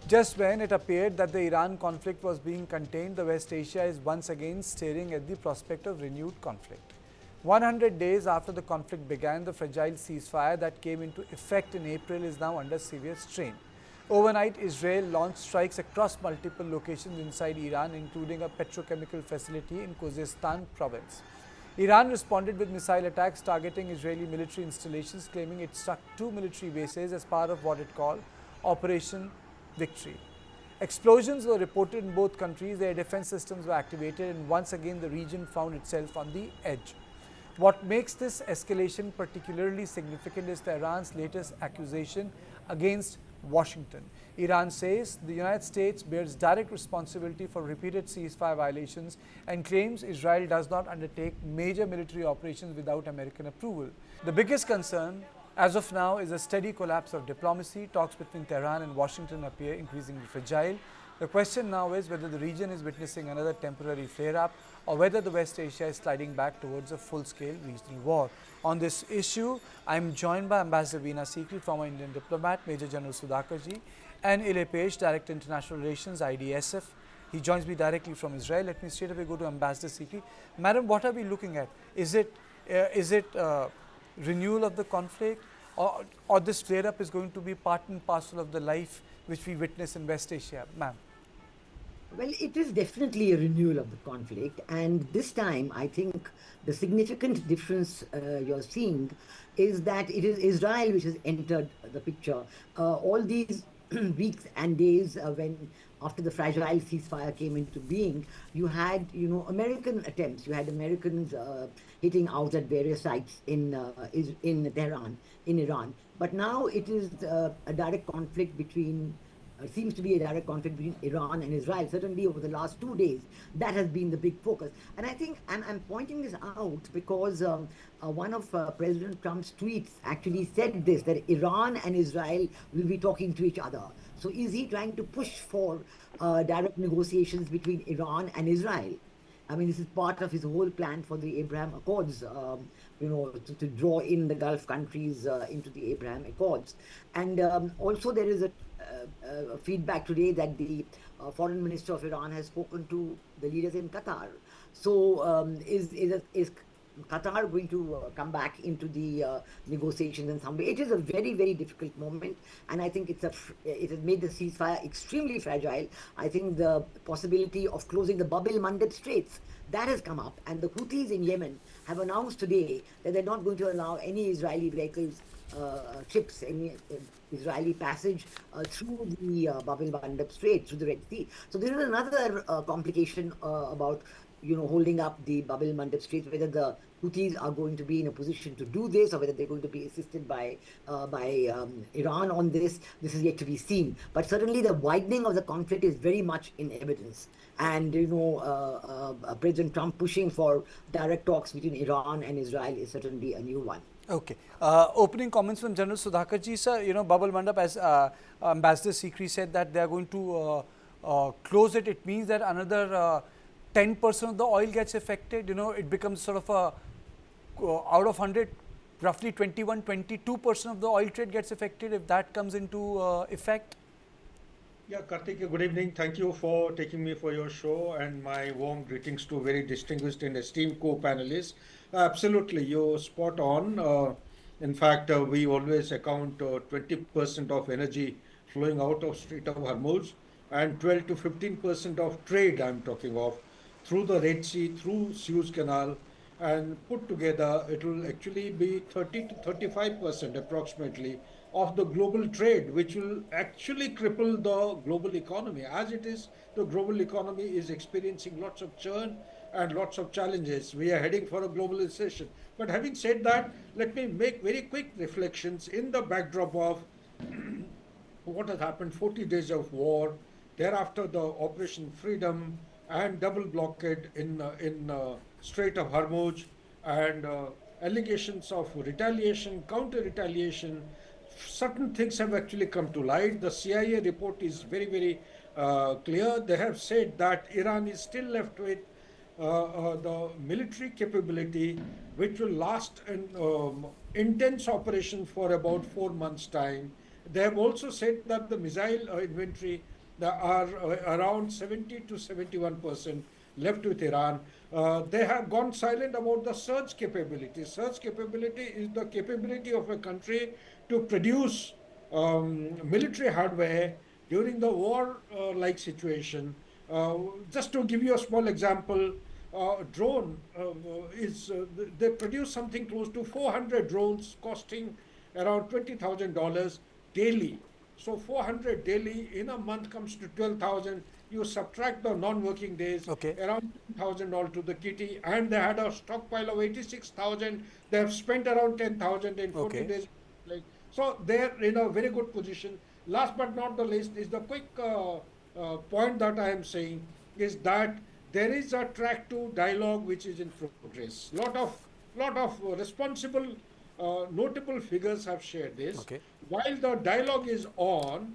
Just when it appeared that the Iran conflict was being contained, the West Asia is once again staring at the prospect of renewed conflict. 100 days after the conflict began, the fragile ceasefire that came into effect in April is now under severe strain. Overnight, Israel launched strikes across multiple locations inside Iran, including a petrochemical facility in Khuzestan province. Iran responded with missile attacks targeting Israeli military installations, claiming it struck two military bases as part of what it called Operation Victory. Explosions were reported in both countries, their defense systems were activated, and once again the region found itself on the edge. What makes this escalation particularly significant is Tehran's latest accusation against Washington. Iran says the United States bears direct responsibility for repeated ceasefire violations and claims Israel does not undertake major military operations without American approval. The biggest concern as of now is a steady collapse of diplomacy. Talks between Tehran and Washington appear increasingly fragile. The question now is whether the region is witnessing another temporary flare-up or whether the West Asia is sliding back towards a full-scale regional war. On this issue, I am joined by Ambassador Veena Sikri, former Indian diplomat, Major General Sudhakarji, and Ilepesh, Director International Relations, IDSF. He joins me directly from Israel. Let me straight away go to Ambassador Sikri. Madam, what are we looking at? Is it renewal of the conflict, or this flare-up is going to be part and parcel of the life which we witness in West Asia? Ma'am. Well, it is definitely a renewal of the conflict, and this time I think the significant difference you're seeing is that it is Israel which has entered the picture. All these weeks and days when after the fragile ceasefire came into being, you had American attempts. You had Americans hitting out at various sites in Tehran, in Iran. But now it is a direct conflict between. Seems to be a direct conflict between Iran and Israel. Certainly over the last 2 days, that has been the big focus. And I think I'm pointing this out because one of President Trump's tweets actually said this, that Iran and Israel will be talking to each other. So is he trying to push for direct negotiations between Iran and Israel? I mean, this is part of his whole plan for the Abraham Accords, to draw in the Gulf countries into the Abraham Accords. And also there is a feedback today that the foreign minister of Iran has spoken to the leaders in Qatar. So is Qatar going to come back into the negotiations in some way? It is a very, very difficult moment, and I think it has made the ceasefire extremely fragile. I think the possibility of closing the Bab el-Mandeb Straits, that has come up, and the Houthis in Yemen have announced today that they're not going to allow any Israeli vehicles, ships, any Israeli passage through the Bab el-Mandeb Strait, through the Red Sea. So this is another complication about holding up the Bab el-Mandeb Strait, whether the Houthis are going to be in a position to do this or whether they're going to be assisted by Iran on this. This is yet to be seen. But certainly the widening of the conflict is very much in evidence. And President Trump pushing for direct talks between Iran and Israel is certainly a new one. Okay. Opening comments from General Sudhakarji, sir. Bab el-Mandeb, as Ambassador Sikri said, that they are going to close it. It means that another 10% of the oil gets affected. It becomes sort of a out of 100, roughly 22% of the oil trade gets affected if that comes into effect. Yeah, Karthik, good evening. Thank you for taking me for your show, and my warm greetings to very distinguished and esteemed co-panelists. Absolutely, you're spot on. In fact, we always account 20% of energy flowing out of Strait of Hormuz and 12 to 15% of trade I'm talking of through the Red Sea, through Suez Canal, and put together it will actually be 30 to 35% approximately of the global trade, which will actually cripple the global economy. As it is, the global economy is experiencing lots of churn and lots of challenges. We are heading for a global recession. But having said that, let me make very quick reflections in the backdrop of what has happened, 40 days of war, thereafter the Operation Freedom and double blockade in Strait of Hormuz, and allegations of retaliation, counter-retaliation. Certain things have actually come to light. The CIA report is very, very clear. They have said that Iran is still left with the military capability which will last an intense operation for about 4 months' time. They have also said that the missile inventory There are around 70 to 71% left with Iran. They have gone silent about the surge capability. Surge capability is the capability of a country to produce military hardware during the war-like situation. Just to give you a small example, drone they produce something close to 400 drones costing around $20,000 daily. So 400 daily in a month comes to 12,000. You subtract the non-working days, Okay. around 1,000 all to the kitty, and they had a stockpile of 86,000. They have spent around 10,000 in 40 Okay. days. So they're in a very good position. Last but not the least is the quick point that I am saying is that there is a track to dialogue which is in progress. Lot of responsible, notable figures have shared this. Okay. While the dialogue is on,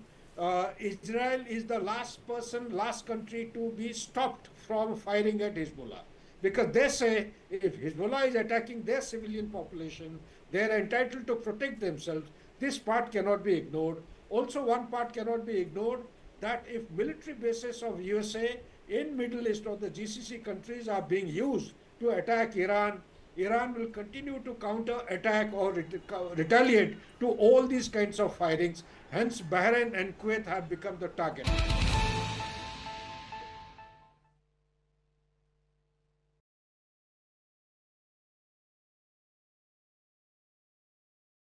Israel is the last country to be stopped from firing at Hezbollah. Because they say if Hezbollah is attacking their civilian population, they are entitled to protect themselves. This part cannot be ignored. Also, one part cannot be ignored, that if military bases of USA in Middle East or the GCC countries are being used to attack Iran, Iran will continue to counter-attack or retaliate to all these kinds of firings. Hence, Bahrain and Kuwait have become the target.